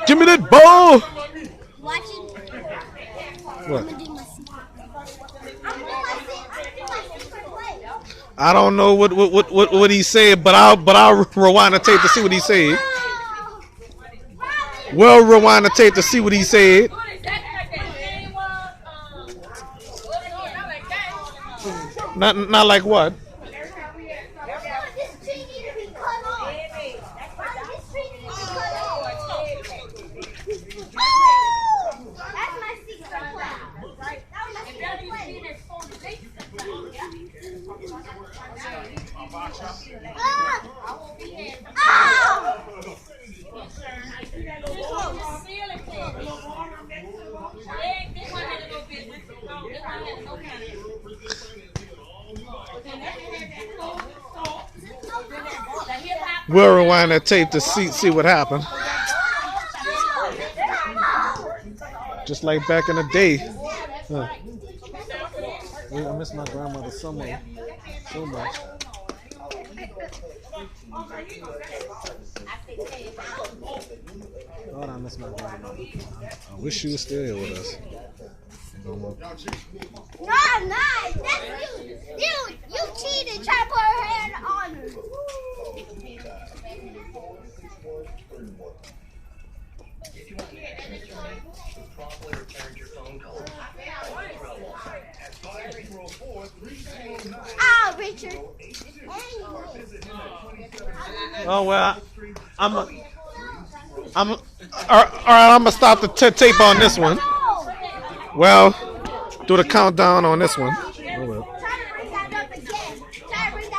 Give me that ball. Watching. What? I'm gonna do my secret. I'm gonna do my secret play. I don't know what he said, but I'll rewind the tape to see what he said. We'll rewind the tape to see what he said. Not like what? We'll rewind that tape to see what happened. Just like back in the day. Huh. I miss my grandmother so much. God, I miss my grandmother. I wish she was still here with us. No, I'm not. That's you. You cheated. Try to put her hand on her. If you want to get your name, promptly return your phone call. Ah, Richard. Oh well, I'm all right. I'm gonna stop the tape on this one. Well, do the countdown on this one. Oh, well.